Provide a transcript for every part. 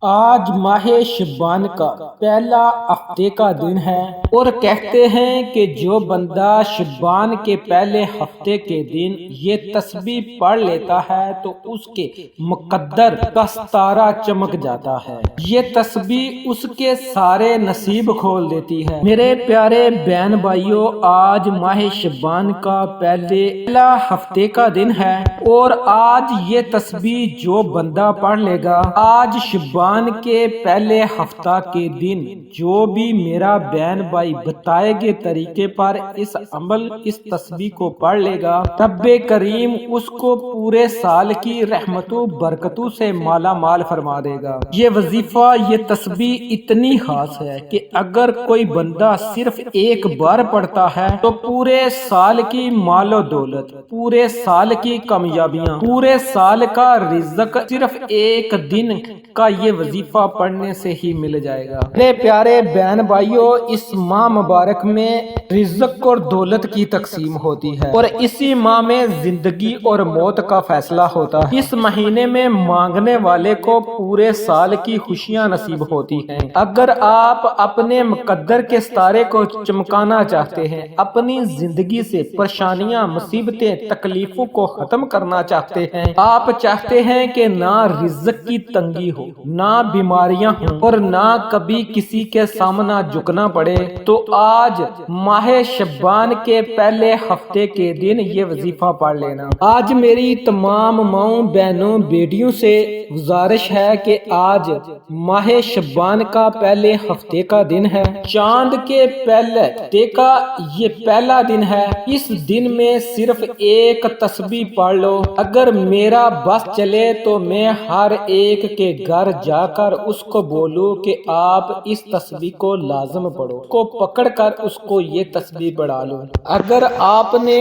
آج ماہ شعبان کا پہلا ہفتے کا دن ہے اور کہتے ہیں کہ جو بندہ شعبان کے پہلے ہفتے کے دن یہ تسبیح پڑھ لیتا ہے تو اس کے مقدر کا ستارہ چمک جاتا ہے۔ یہ تسبیح اس کے سارے نصیب کھول دیتی ہے۔ میرے پیارے بہن بھائیوں، آج ماہ شعبان کا پہلا ہفتے کا دن ہے اور آج یہ تسبیح جو بندہ پڑھ لے گا، آج شعبان کے پہلے ہفتہ کے دن جو بھی میرا بہن بھائی بتائے گے طریقے پر اس تسبیح کو پڑھ لے گا، رب کریم اس کو پورے سال کی رحمتوں برکتوں سے مالا مال فرما دے گا۔ یہ وظیفہ، یہ تسبیح اتنی خاص ہے کہ اگر کوئی بندہ صرف ایک بار پڑھتا ہے تو پورے سال کی مال و دولت، پورے سال کی کامیابیاں، پورے سال کا رزق صرف ایک دن کا یہ وظیفہ پڑھنے سے ہی مل جائے گا۔ میرے پیارے بہن بھائیوں، اس ماہ مبارک میں رزق اور دولت کی تقسیم ہوتی ہے اور اسی ماہ میں زندگی اور موت کا فیصلہ ہوتا ہے۔ اس مہینے میں مانگنے والے کو پورے سال کی خوشیاں نصیب ہوتی ہیں۔ اگر آپ اپنے مقدر کے ستارے کو چمکانا چاہتے ہیں، اپنی زندگی سے پریشانیاں، مصیبتیں، تکلیفوں کو ختم کرنا چاہتے ہیں، آپ چاہتے ہیں کہ نہ رزق کی تنگی ہو، نہ بیماریاں ہوں اور نہ کبھی کسی کے سامنے جھکنا پڑے، تو آج ماہ شعبان کے پہلے ہفتے کے دن یہ وظیفہ پڑھ لینا۔ آج میری تمام ماؤں، بہنوں، بیٹیوں سے گزارش ہے کہ آج ماہ شعبان کا پہلے ہفتے کا دن ہے، چاند کے پہلے ہفتے کا یہ پہلا دن ہے۔ اس دن میں صرف ایک تسبیح پڑھ لو۔ اگر میرا بس چلے تو میں ہر ایک کے گھر جا کر اس کو بولوں کہ آپ اس تسبیح کو لازم پڑھو، کو پکڑ کر اس کو یہ تسبیح پڑھا لو۔ اگر آپ نے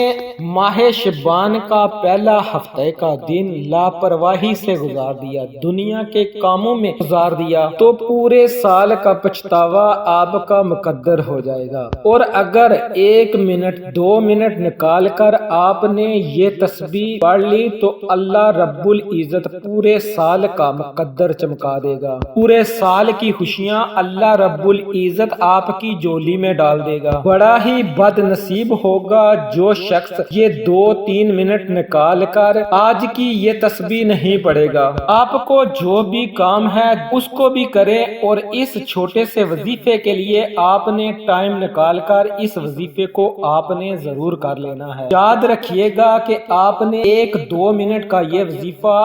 ماہ شعبان کا پہلا ہفتے کا دن لاپرواہی سے گزار دیا، دنیا کے کاموں میں گزار دیا، تو پورے سال کا پچھتاوا آپ کا مقدر ہو جائے گا۔ اور اگر 1 منٹ 2 منٹ نکال کر آپ نے یہ تسبیح پڑھ لی تو اللہ رب العزت پورے سال کا مقدر چمکا دے گا۔ پورے سال کی خوشیاں اللہ رب العزت آپ کی جولی میں ڈال دے گا۔ بڑا ہی بد نصیب ہوگا جو شخص یہ 2-3 منٹ نکال کر آج کی یہ تسبیح نہیں پڑھے گا۔ آپ کو جو بھی کام ہے اس کو بھی کرے اور اس چھوٹے سے وظیفے کے لیے آپ نے ٹائم نکال کر اس وظیفے کو آپ نے ضرور کر لینا ہے۔ یاد رکھیے گا کہ آپ نے 1-2 منٹ کا یہ وظیفہ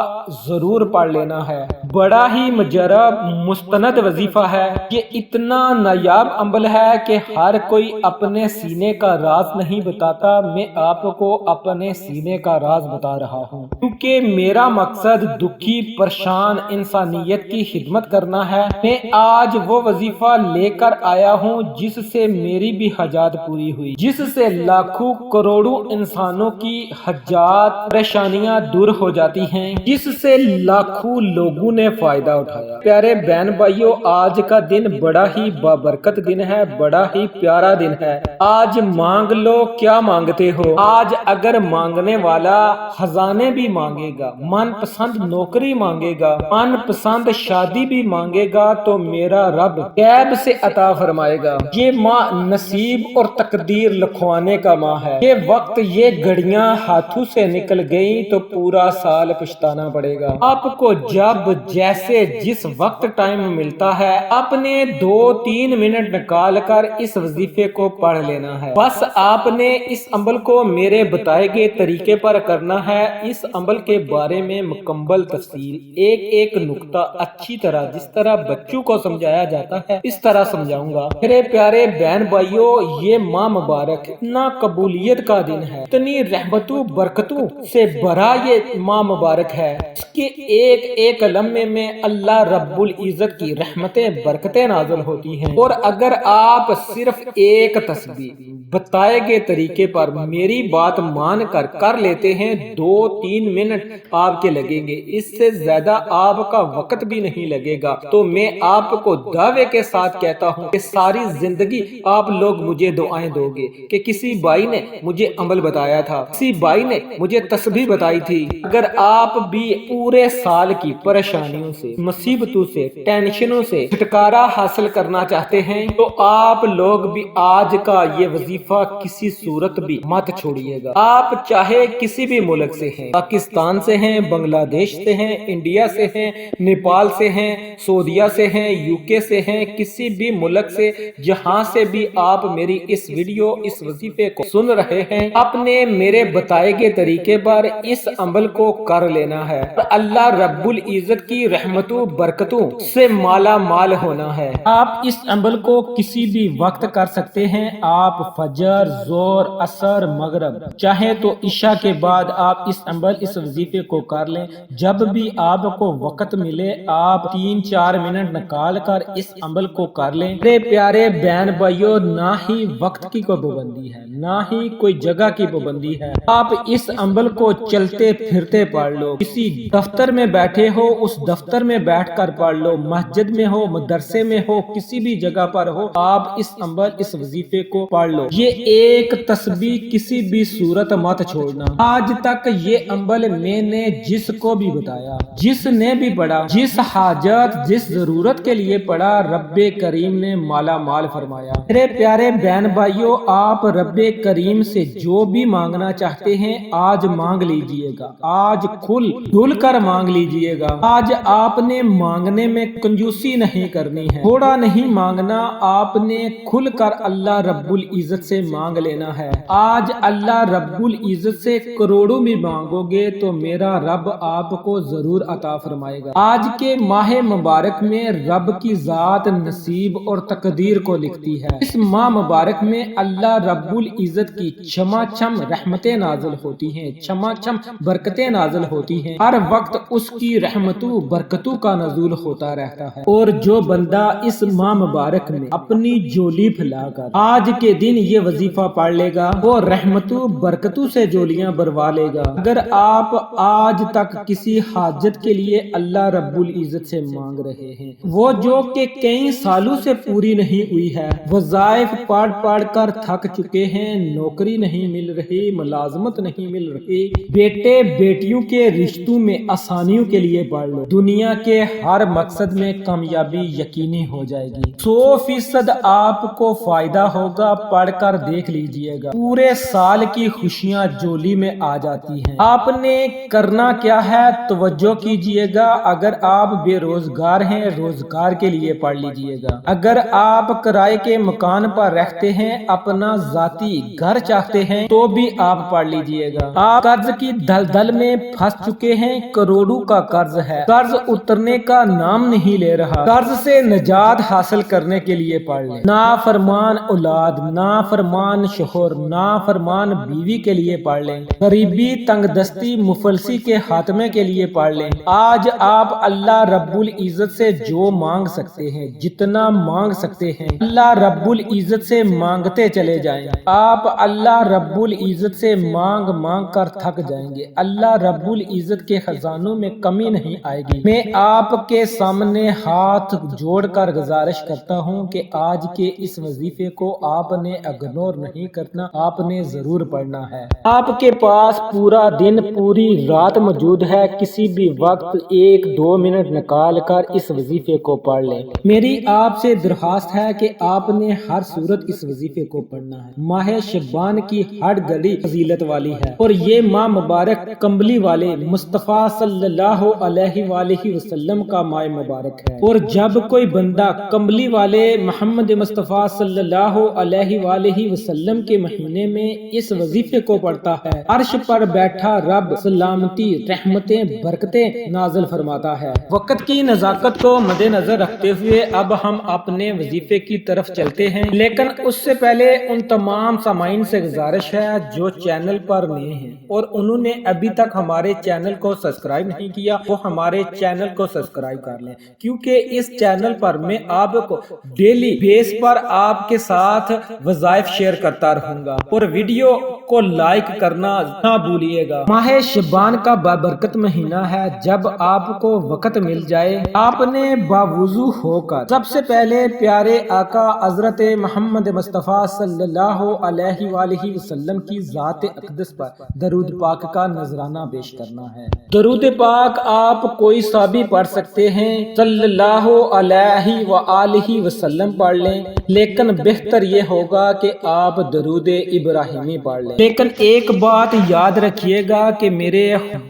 ضرور پڑھ لینا ہے۔ بڑا ہی مجرب مستند وظیفہ ہے۔ یہ اتنا نایاب عمل ہے کہ ہر کوئی اپنے سینے کا راز نہیں بتاتا، میں آپ کو اپنے سینے کا راز بتا رہا ہوں، کیونکہ میرا مقصد دکھی پریشان انسانیت کی خدمت کرنا ہے۔ میں آج وہ وظیفہ لے کر آیا ہوں جس سے میری بھی حاجات پوری ہوئی، جس سے لاکھوں کروڑوں انسانوں کی حاجات پریشانیاں دور ہو جاتی ہیں، جس سے لاکھوں لوگوں نے فائدہ اٹھایا۔ پیارے بہن بھائیوں، آج کا دن بڑا ہی بابرکت دن ہے، بڑا ہی پیارا دن ہے۔ آج مانگ لو کیا مانگتے ہو۔ آج اگر مانگنے والا خزانے بھی مانگے گا، من پسند نوکری مانگے گا، من پسند شادی بھی مانگے گا تو میرا رب غیب سے عطا فرمائے گا۔ یہ ماہ نصیب اور تقدیر لکھوانے کا ماہ ہے۔ یہ وقت، یہ گھڑیاں ہاتھوں سے نکل گئی تو پورا سال پچھتانا پڑے گا۔ آپ کو جب جیسے جس وقت ٹائم ملتا ہے اپنے 2-3 منٹ نکال کر اس وظیفے کو پڑھ لینا ہے۔ بس آپ نے اس عمل کو میرے بتائے گئے طریقے پر کرنا ہے۔ اس عمل کے بارے میں مکمل تفصیل، ایک ایک نقطہ اچھی طرح، جس طرح بچوں کو سمجھایا جاتا ہے اس طرح سمجھاؤں گا۔ میرے پیارے بہن بھائیوں، یہ ماہ مبارک اتنا قبولیت کا دن ہے، اتنی رحمتوں برکتوں سے بھرا یہ ماہ مبارک ہے، اس کے ایک ایک لمحے میں اللہ رب العزت کی رحمتیں برکتیں نازل ہوتی ہیں۔ اور اگر آپ صرف ایک تسبیح بتائے گئے طریقے پر میری بات مان کر کر لیتے ہیں، 2-3 منٹ آپ کے لگیں گے، اس سے زیادہ آپ کا وقت بھی نہیں لگے گا، تو میں آپ کو دعوے کے ساتھ کہتا ہوں کہ ساری زندگی آپ لوگ مجھے دعائیں دو گے کہ کسی بھائی نے مجھے عمل بتایا تھا، کسی بھائی نے مجھے تسبیح بتائی تھی۔ اگر آپ بھی پورے سال کی پریشانی پریشانیوں سے، مصیبتوں سے، ٹینشنوں سے چھٹکارا حاصل کرنا چاہتے ہیں تو آپ لوگ بھی آج کا یہ وظیفہ کسی صورت بھی مت چھوڑیے گا۔ آپ چاہے کسی بھی ملک سے ہیں، پاکستان سے ہیں، بنگلہ دیش سے ہیں، انڈیا سے ہیں، نیپال سے ہیں، سعودیہ سے ہیں، UK سے ہیں، کسی بھی ملک سے جہاں سے بھی آپ میری اس ویڈیو اس وظیفے کو سن رہے ہیں، اپنے میرے بتائے گئے طریقے پر اس عمل کو کر لینا ہے، اللہ رب العزت کی رحمتوں برکتوں سے مالا مال ہونا ہے۔ آپ اس عمل کو کسی بھی وقت کر سکتے ہیں، آپ فجر، ظہر، عصر، مغرب، چاہے تو عشاء کے بعد آپ اس عمل اس وظیفے کو کر لیں۔ جب بھی آپ کو وقت ملے آپ 3-4 منٹ نکال کر اس عمل کو کر لیں۔ میرے پیارے بہن بھائیوں، نہ ہی وقت کی کوئی پابندی ہے، نہ ہی کوئی جگہ کی پابندی ہے۔ آپ اس عمل کو چلتے پھرتے پڑھ لو، کسی دفتر میں بیٹھے ہو اس دفتر میں بیٹھ کر پڑھ لو، مسجد میں ہو، مدرسے میں ہو، کسی بھی جگہ پر ہو، آپ اس عمل اس وظیفے کو پڑھ لو۔ یہ ایک تسبیح کسی بھی صورت مت چھوڑنا۔ آج تک یہ عمل میں نے جس کو بھی بتایا، جس نے بھی پڑھا، جس حاجت جس ضرورت کے لیے پڑھا، رب کریم نے مالا مال فرمایا۔ میرے پیارے بہن بھائیوں، آپ رب کریم سے جو بھی مانگنا چاہتے ہیں آج مانگ لیجئے گا، آج کھل دھل کر مانگ لیجئے گا۔ آج آپ نے مانگنے میں کنجوسی نہیں کرنی ہے، تھوڑا نہیں مانگنا، آپ نے کھل کر اللہ رب العزت سے مانگ لینا ہے۔ آج اللہ رب العزت سے کروڑوں بھی مانگو گے تو میرا رب آپ کو ضرور عطا فرمائے گا۔ آج کے ماہ مبارک میں رب کی ذات نصیب اور تقدیر کو لکھتی ہے۔ اس ماہ مبارک میں اللہ رب العزت کی چھما چھم رحمتیں نازل ہوتی ہیں، چھما چھم برکتیں نازل ہوتی ہیں، ہر وقت اس کی رحمتوں برکتوں کا نزول ہوتا رہتا ہے۔ اور جو بندہ اس ماہ مبارک میں اپنی جولی پھیلا کر آج کے دن یہ وظیفہ پڑھ لے گا وہ رحمتوں برکتوں سے جولیاں بروا لے گا۔ اگر آپ آج تک کسی حاجت کے لیے اللہ رب العزت سے مانگ رہے ہیں، وہ جو کہ کئی سالوں سے پوری نہیں ہوئی ہے، وظائف پڑھ پڑھ کر تھک چکے ہیں، نوکری نہیں مل رہی، ملازمت نہیں مل رہی، بیٹے بیٹیوں کے رشتوں میں آسانیوں کے لیے پڑھ لو، دنیا کے ہر مقصد میں کامیابی یقینی ہو جائے گی، 100% آپ کو فائدہ ہوگا، پڑھ کر دیکھ لیجئے گا، پورے سال کی خوشیاں جولی میں آ جاتی ہیں۔ آپ نے کرنا کیا ہے توجہ کیجئے گا، اگر آپ بے روزگار ہیں روزگار کے لیے پڑھ لیجئے گا، اگر آپ کرائے کے مکان پر رہتے ہیں اپنا ذاتی گھر چاہتے ہیں تو بھی آپ پڑھ لیجئے گا، آپ قرض کی دلدل میں پھنس چکے ہیں، کروڑوں کا قرض ہے، قرض اترنے کا نام نہیں لے رہا، قرض سے نجات حاصل کرنے کے لیے پڑھ لیں، نافرمان اولاد، نافرمان شوہر، نافرمان بیوی کے لیے پڑھ لیں، غریبی تنگ دستی مفلسی کے خاتمے کے لیے پڑھ لیں۔ آج آپ اللہ رب العزت سے جو مانگ سکتے ہیں، جتنا مانگ سکتے ہیں، اللہ رب العزت سے مانگتے چلے جائیں، آپ اللہ رب العزت سے مانگ مانگ کر تھک جائیں گے، اللہ رب العزت کے خزانوں میں کمی نہیں آئے گی۔ میں آپ کے سامنے ہاتھ جوڑ کر گزارش کرتا ہوں کہ آج کے اس وظیفے کو آپ نے اگنور نہیں کرنا، آپ نے ضرور پڑھنا ہے۔ آپ کے پاس پورا دن پوری رات موجود ہے، کسی بھی وقت 1-2 منٹ نکال کر اس وظیفے کو پڑھ لیں۔ میری آپ سے درخواست ہے کہ آپ نے ہر صورت اس وظیفے کو پڑھنا ہے۔ ماہ شعبان کی ہر گھڑی فضیلت والی ہے اور یہ ماہ مبارک کمبلی والے مصطفیٰ صلی اللہ علیہ وآلہ وسلم کا ماہ مبارک ہے، اور جب کوئی بندہ کمبلی والے محمد مصطفیٰ صلی اللہ علیہ وآلہ وسلم کے مہینے میں اس وظیفے کو پڑھتا ہے، عرش پر بیٹھا رب سلامتی رحمتیں برکتیں نازل فرماتا ہے۔ وقت کی نزاکت کو مد نظر رکھتے ہوئے اب ہم اپنے وظیفے کی طرف چلتے ہیں، لیکن اس سے پہلے ان تمام سامعین سے گزارش ہے جو چینل پر نئے ہیں اور انہوں نے ابھی تک ہمارے چینل کو سبسکرائب نہیں کیا، وہ ہمارے چینل کو سبسکرائب کر لیں، کیونکہ اس چینل پر میں آپ کو ڈیلی بیس پر آپ کے ساتھ وظائف شیئر کرتا رہوں گا، اور ویڈیو کو لائک کرنا نہ بھولیے گا۔ ماہ شعبان کا بابرکت مہینہ ہے، جب آپ کو وقت مل جائے آپ نے باوضو ہو کر سب سے پہلے پیارے آقا حضرت محمد مصطفیٰ صلی اللہ علیہ وآلہ وسلم کی ذات اقدس پر درود پاک کا نذرانہ پیش کرنا ہے۔ درود پاک آپ کوئی کوئی سا بھی پڑھ سکتے ہیں، صلی اللہ علیہ وآلہ وسلم پڑھ لیں، لیکن بہتر یہ ہوگا کہ آپ درود ابراہیمی پڑھ لیں۔ لیکن ایک بات یاد رکھیے گا کہ میرے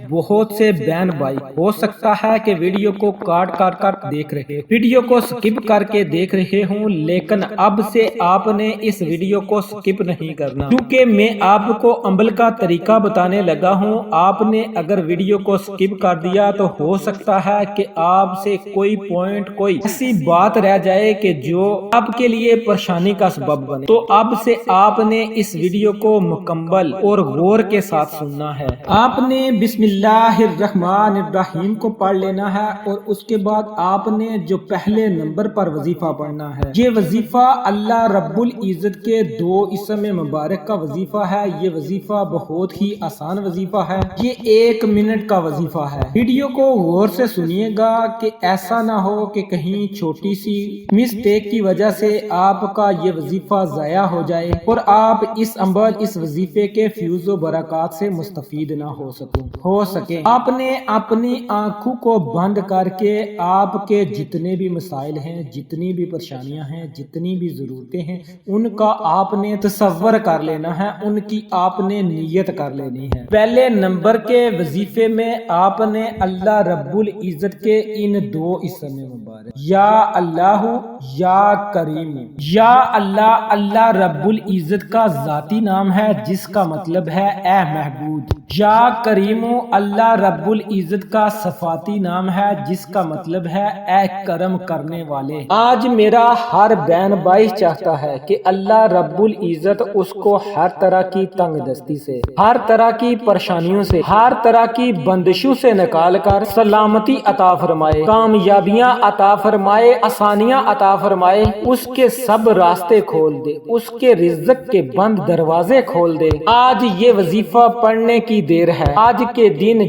بہت سے بہن بھائی ہو سکتا ہے کہ ویڈیو کو کاٹ کر دیکھ رہے، ویڈیو کو سکپ کر کے دیکھ رہے ہوں، لیکن اب سے آپ نے اس ویڈیو کو سکپ نہیں کرنا، کیونکہ میں آپ کو عمل کا طریقہ بتانے لگا ہوں۔ آپ نے اگر ویڈیو کو سکپ کر دیا تو ہو سکتا ہے کہ آپ سے کوئی پوائنٹ، کوئی ایسی بات رہ جائے کہ جو آپ کے لیے پریشانی کا سبب بنے۔ تو اب سے آپ نے اس ویڈیو کو مکمل اور غور کے ساتھ سننا ہے۔ آپ نے بسم اللہ الرحمن الرحیم کو پڑھ لینا ہے، اور اس کے بعد آپ نے جو پہلے نمبر پر وظیفہ پڑھنا ہے، یہ وظیفہ اللہ رب العزت کے 2 اسم مبارک کا وظیفہ ہے۔ یہ وظیفہ بہت ہی آسان وظیفہ ہے، یہ 1 منٹ کا وظیفہ ہے۔ ویڈیو کو غور سے سنیے گا کہ ایسا نہ ہو کہ کہیں چھوٹی سی مسٹیک کی وجہ سے آپ کا یہ وظیفہ ضائع ہو جائے اور آپ اس وظیفے کے فیوز و برکات سے مستفید نہ ہو سکیں۔ آپ نے اپنی آنکھوں کو بند کر کے آپ کے جتنے بھی مسائل ہیں، جتنی بھی پریشانیاں ہیں، جتنی بھی ضرورتیں ہیں، ان کا آپ نے تصور کر لینا ہے، ان کی آپ نے نیت کر لینی ہے۔ پہلے نمبر کے وظیفے میں آپ نے اللہ رب العزت کے ان 2 اسم مبارک یا اللہ یا کریم، یا اللہ، اللہ رب العزت کا ذاتی نام ہے جس کا مطلب ہے اے محبوب، یا کریم اللہ رب العزت کا صفاتی نام ہے جس کا مطلب ہے اے کرم کرنے والے۔ آج میرا ہر بہن بھائی چاہتا ہے کہ اللہ رب العزت اس کو ہر طرح کی تنگ دستی سے، ہر طرح کی پریشانیوں سے، ہر طرح کی بندشوں سے نکال کر سلامتی عطا فرمائے، کامیابیاں عطا فرمائے، آسانیاں عطا فرمائے، اس کے سب راستے کھول دے، اس کے رزق کے بند دروازے کھول دے۔ آج یہ وظیفہ پڑھنے کی دیر ہے۔ آج کے دن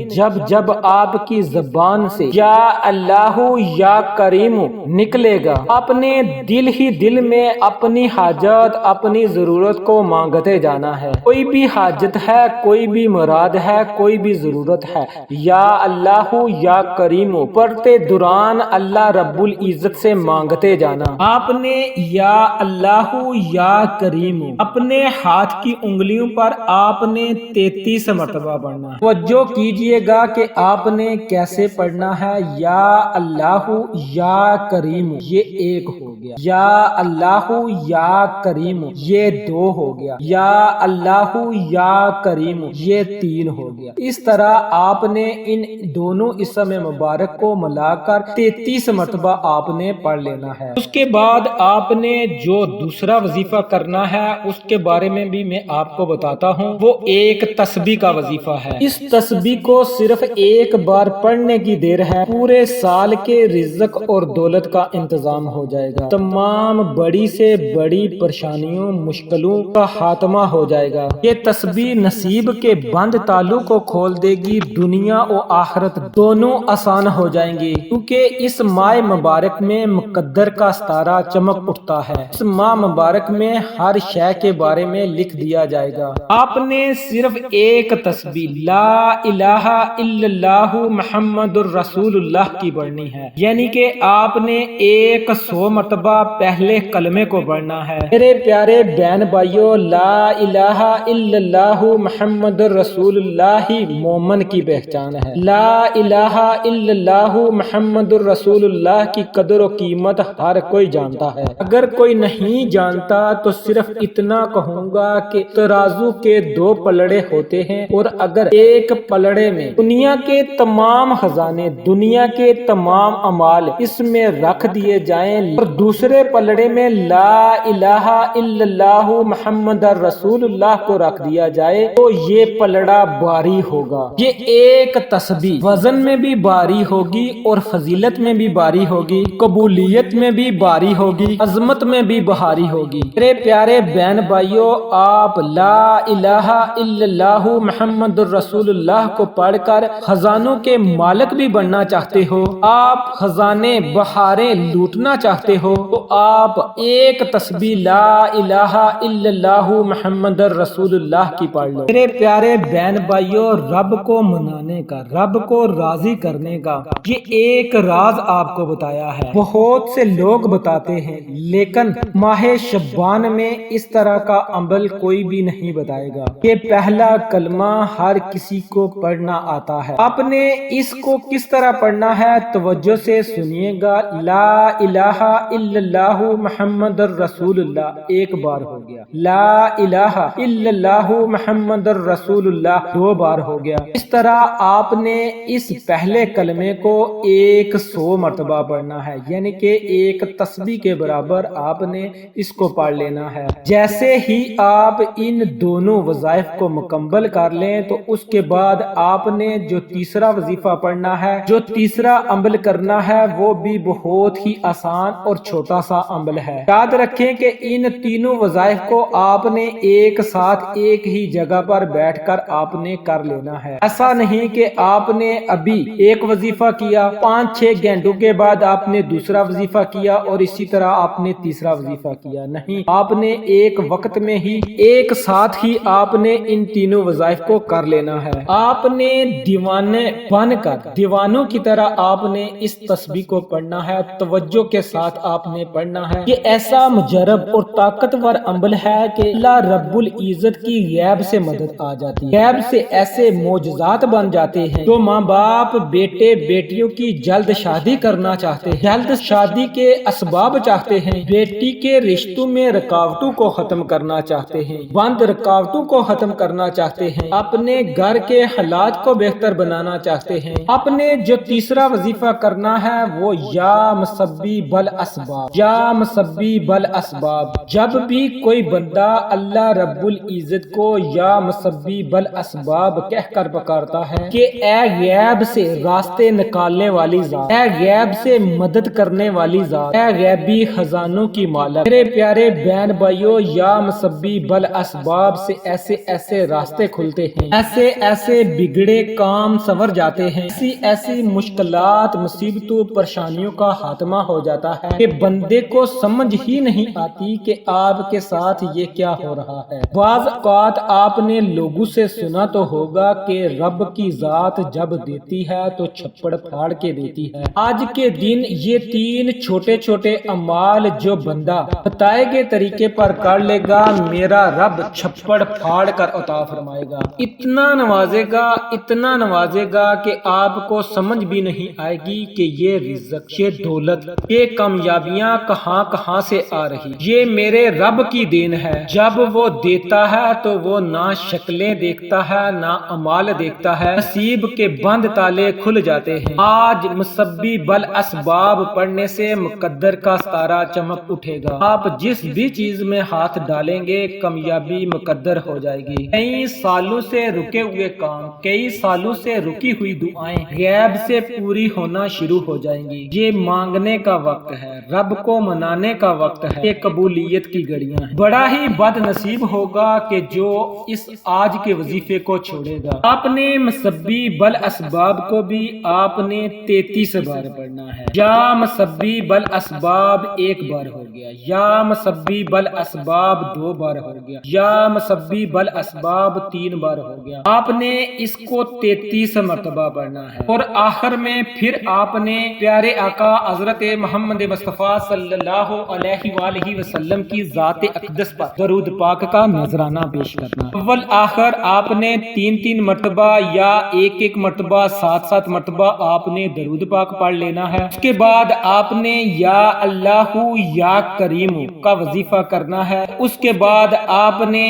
جب آپ کی زبان سے یا اللہ یا کریم نکلے گا، اپنے دل ہی دل میں اپنی حاجت، اپنی ضرورت کو مانگتے جانا ہے۔ کوئی بھی حاجت ہے، کوئی بھی مراد ہے، کوئی بھی ضرورت ہے، یا اللہ یا کریم پڑھتے دوران اللہ رب العزت سے مانگتے جانا۔ آپ نے یا اللہ یا کریم اپنے ہاتھ کی انگلیوں پر آپ نے 33 مرتبہ پڑھنا ہے۔ توجہ کیجئے گا کہ آپ نے کیسے پڑھنا ہے۔ یا اللہ یا کریم یہ 1 ہو گیا، یا اللہ یا کریم یہ 2 ہو گیا، یا اللہ یا کریم یہ 3 ہو گیا۔ اس طرح آپ نے ان دونوں اسم مبارک کو ملا کر 33 مرتبہ آپ نے پڑھ لینا ہے۔ اس کے بعد آپ نے جو دوسرا وظیفہ کرنا ہے اس کے بارے میں بھی میں آپ کو بتاتا ہوں، وہ ایک تسبیح کا وظیفہ ہے۔ اس تسبیح کو صرف 1 بار پڑھنے کی دیر ہے، پورے سال کے رزق اور دولت کا انتظام ہو جائے گا، تمام بڑی سے بڑی پریشانیوں، مشکلوں کا خاتمہ ہو جائے گا۔ یہ تسبیح نصیب کے بند تالوں کو کھول دے گی، دنیا و آخرت دونوں آسان ہو جائیں گی، کیونکہ اس ماہ مبارک میں مقدر کا ستارہ چمک اٹھتا ہے۔ اس ماہ مبارک میں ہر شے کے بارے میں لکھ دیا جائے گا۔ آپ نے صرف 1 تسبیح لا الہ الا اللہ محمد الرسول اللہ کی پڑھنی ہے، یعنی کہ آپ نے 100 مرتبہ پہلے کلمے کو پڑھنا ہے۔ میرے پیارے بہن بھائیوں، لا الہ الا اللہ محمد الرسول اللہ مومن کی پہچان ہے۔ لا الہ الا اللہ محمد الرسول اللہ کی قدر و قیمت ہر کوئی جانتا ہے۔ اگر کوئی نہیں جانتا تو صرف اتنا کہوں گا کہ ترازو کے 2 پلڑے ہوتے ہیں، اور اگر ایک پلڑے میں دنیا کے تمام خزانے، دنیا کے تمام اعمال اس میں رکھ دیے جائیں اور دوسرے پلڑے میں لا الہ الا اللہ محمد الرسول اللہ کو رکھ دیا جائے تو یہ پلڑا بھاری ہوگا۔ یہ ایک تسبیح وزن میں بھی بھاری ہوگی اور فضیلت میں بھی بھاری ہوگی، قبولیت میں بھی بھاری ہوگی، عظمت عظمت میں بھی بہاری ہوگی۔ میرے پیارے بہن بھائیوں، آپ لا الہ الا اللہ محمد الرسول اللہ کو پڑھ کر خزانوں کے مالک بھی بننا چاہتے ہو، آپ خزانے بہاریں لوٹنا چاہتے ہو، تو آپ ایک تسبیح لا الہ الا اللہ محمد الرسول اللہ کی پڑھ لو۔ میرے پیارے بہن بھائیوں، رب کو منانے کا، رب کو راضی کرنے کا یہ ایک راز آپ کو بتایا ہے۔ بہت سے لوگ بتاتے ہیں، لیکن ماہ شعبان میں اس طرح کا عمل کوئی بھی نہیں بتائے گا کہ پہلا کلمہ ہر کسی کو پڑھنا آتا ہے۔ آپ نے اس کو کس طرح پڑھنا ہے، توجہ سے سنیے گا۔ لا الہ الا اللہ محمد الرسول اللہ ایک بار ہو گیا، لا الہ الا اللہ محمد الرسول اللہ 2 بار ہو گیا۔ اس طرح آپ نے اس پہلے کلمے کو 100 مرتبہ پڑھنا ہے، یعنی کہ ایک تسبیح کے برابر آپ نے اس کو پڑھ لینا ہے۔ جیسے ہی آپ ان دونوں وظائف کو مکمل کر لیں تو اس کے بعد آپ نے جو تیسرا وظیفہ پڑھنا ہے، جو تیسرا عمل کرنا ہے، وہ بھی بہت ہی آسان اور چھوٹا سا عمل ہے۔ یاد رکھیں کہ ان تینوں وظائف کو آپ نے ایک ساتھ ایک ہی جگہ پر بیٹھ کر آپ نے کر لینا ہے۔ ایسا نہیں کہ آپ نے ابھی ایک وظیفہ کیا، 5-6 گھنٹوں کے بعد آپ نے دوسرا وظیفہ کیا اور اسی طرح آپ نے تیسرا وظیفہ کیا، نہیں، آپ نے ایک وقت میں ہی ایک ساتھ ہی آپ نے ان تینوں وظائف کو کر لینا ہے۔ آپ نے دیوانے بن کر، دیوانوں کی طرح آپ نے اس تسبیح کو پڑھنا ہے، توجہ کے ساتھ آپ نے پڑھنا ہے۔ یہ ایسا مجرب اور طاقتور عمل ہے کہ اللہ رب العزت کی غیب سے مدد آ جاتی ہے، غیب سے ایسے معجزات بن جاتے ہیں۔ تو ماں باپ بیٹے بیٹیوں کی جلد شادی کرنا چاہتے ہیں، جلد شادی کے اسباب چاہتے ہیں، بیٹی کے رشتوں میں رکاوٹوں کو ختم کرنا چاہتے ہیں، بند رکاوٹوں کو ختم کرنا چاہتے ہیں، اپنے گھر کے حالات کو بہتر بنانا چاہتے ہیں۔ اپنے جو تیسرا وظیفہ کرنا ہے وہ یا مسبب الاسباب، یا مسبب الاسباب۔ جب بھی کوئی بندہ اللہ رب العزت کو یا مسبب الاسباب کہہ کر پکارتا ہے کہ اے غیب سے راستے نکالنے والی ذات، اے غیب سے مدد کرنے والی ذات، اے غیبی خزانوں کی مالک، میرے پیارے بہن بھائیوں، یا مسبب الاسباب سے ایسے ایسے راستے کھلتے ہیں، ایسے ایسے بگڑے کام سنور جاتے ہیں، ایسی مشکلات مصیبتوں پریشانیوں کا خاتمہ ہو جاتا ہے کہ بندے کو سمجھ ہی نہیں آتی کہ آپ کے ساتھ یہ کیا ہو رہا ہے۔ بعض اوقات آپ نے لوگوں سے سنا تو ہوگا کہ رب کی ذات جب دیتی ہے تو چھپڑ پھاڑ کے دیتی ہے۔ آج کے دن یہ 3 چھوٹے چھوٹے اعمال جو بندہ بتائے گئے طریقے پر کر لے گا، میرا رب چھپڑ پھاڑ کر عطا فرمائے گا، اتنا نوازے گا، اتنا نوازے گا کہ آپ کو سمجھ بھی نہیں آئے گی کہ یہ رزق، یہ دولت، یہ کامیابیاں کہاں کہاں سے آ رہی۔ یہ میرے رب کی دین ہے۔ جب وہ دیتا ہے تو وہ نہ شکلیں دیکھتا ہے نہ اعمال دیکھتا ہے، نصیب کے بند تالے کھل جاتے ہیں۔ آج مسبب الاسباب پڑھنے سے مقدر کا ستارہ چمک اٹھے گا۔ آپ جس بھی چیز میں ہاتھ ڈالیں گے کامیابی مقدر ہو جائے گی۔ کئی سالوں سے رکے ہوئے کام، کئی سالوں سے رکی ہوئی دعائیں غیب سے پوری ہونا شروع ہو جائیں گی۔ یہ مانگنے کا وقت ہے، رب کو منانے کا وقت ہے، یہ قبولیت کی گھڑیاں ہیں۔ بڑا ہی بد نصیب ہوگا کہ جو اس آج کے وظیفے کو چھوڑے گا۔ آپ نے مسبب الاسباب کو بھی آپ نے 33 بار پڑھنا ہے۔ یا مسبب الاسباب 1 بار ہو گیا، یا مسبب الاسباب 2 بار ہو گیا، یا مسبب الاسباب 3 بار ہو گیا۔ آپ نے اس کو 33 مرتبہ پڑھنا ہے، اور آخر میں پھر آپ نے پیارے آقا حضرت محمد مصطفیٰ صلی اللہ علیہ وآلہ وسلم کی ذات اقدس پر درود پاک کا نذرانہ پیش کرنا۔ اول آخر آپ نے 3 مرتبہ یا 1 مرتبہ 7 مرتبہ آپ نے درود پاک پڑھ لینا ہے۔ اس کے بعد آپ نے یا اللہ یا کریم کا وظیفہ کرنا ہے۔ اس کے بعد آپ نے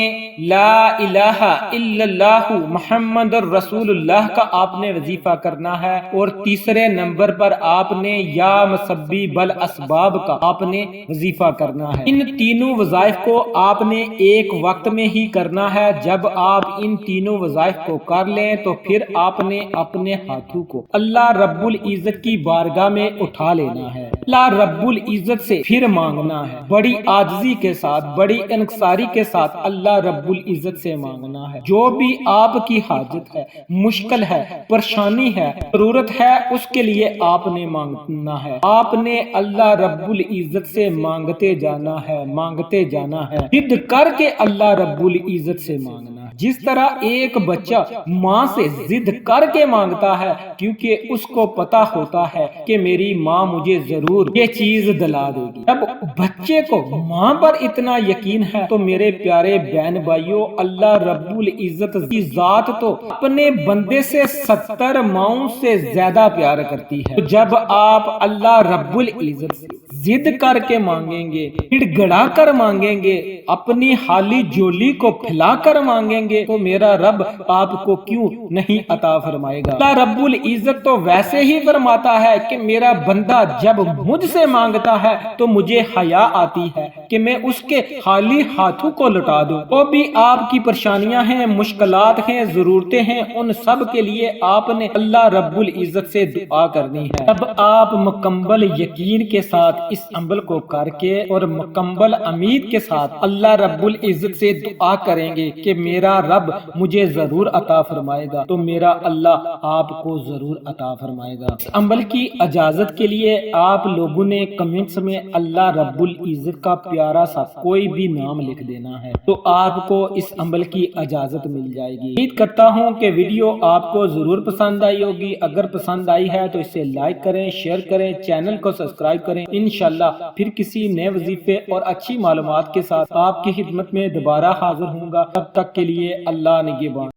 لا الہ الا اللہ محمد الرسول اللہ کا آپ نے وظیفہ کرنا ہے، اور تیسرے نمبر پر آپ نے یا مسبب الاسباب کا آپ نے وظیفہ کرنا ہے۔ ان تینوں وظائف کو آپ نے ایک وقت میں ہی کرنا ہے۔ جب آپ ان تینوں وظائف کو کر لیں تو پھر آپ نے اپنے ہاتھوں کو اللہ رب العزت کی بارگاہ میں اٹھا لینا ہے، اللہ رب العزت سے پھر مانگنا ہے، بڑی عاجزی کے ساتھ، بڑی انکساری کے ساتھ اللہ رب العزت سے مانگنا ہے۔ جو بھی آپ کی حاجت ہے، مشکل ہے، پریشانی ہے، ضرورت ہے، اس کے لیے آپ نے مانگنا ہے۔ آپ نے اللہ رب العزت سے مانگتے جانا ہے، مانگتے جانا ہے، ضد کر کے اللہ رب العزت سے مانگنا ہے۔ جس طرح ایک بچہ ماں سے ضد کر کے مانگتا ہے کیونکہ اس کو پتا ہوتا ہے کہ میری ماں مجھے ضرور یہ چیز دلا دے گی۔ جب بچے کو ماں پر اتنا یقین ہے تو میرے پیارے بہن بھائیوں، اللہ رب العزت کی ذات تو اپنے بندے سے 70 ماؤں سے زیادہ پیار کرتی ہے۔ جب آپ اللہ رب العزت سے ضد کر کے مانگیں گے، گڑ گڑا کر مانگیں گے، اپنی خالی جولی کو پھیلا کر مانگیں گے تو میرا رب آپ کو کیوں نہیں عطا فرمائے گا؟ اللہ رب العزت تو ویسے ہی فرماتا ہے کہ میرا بندہ جب مجھ سے مانگتا ہے تو مجھے حیا آتی ہے کہ میں اس کے خالی ہاتھوں کو لٹا دوں۔ وہ بھی آپ کی پریشانیاں ہیں، مشکلات ہیں، ضرورتیں ہیں، ان سب کے لیے آپ نے اللہ رب العزت سے دعا کرنی ہے۔ جب آپ مکمل یقین کے ساتھ اس عمل کو کر کے اور مکمل امید کے ساتھ اللہ رب العزت سے دعا کریں گے کہ میرا رب مجھے ضرور عطا فرمائے گا تو میرا اللہ آپ کو ضرور عطا فرمائے گا۔ اس عمل کی اجازت کے لیے آپ لوگوں نے کمنٹس میں اللہ رب العزت کا پیارا سا کوئی بھی نام لکھ دینا ہے تو آپ کو اس عمل کی اجازت مل جائے گی۔ امید کرتا ہوں کہ ویڈیو آپ کو ضرور پسند آئی ہوگی۔ اگر پسند آئی ہے تو اسے لائک کریں، شیئر کریں، چینل کو سبسکرائب کریں۔ انشاءاللہ پھر کسی نئے وظیفے اور اچھی معلومات کے ساتھ آپ کی خدمت میں دوبارہ حاضر ہوں گا۔ تب تک کے لیے اللہ نگہبان۔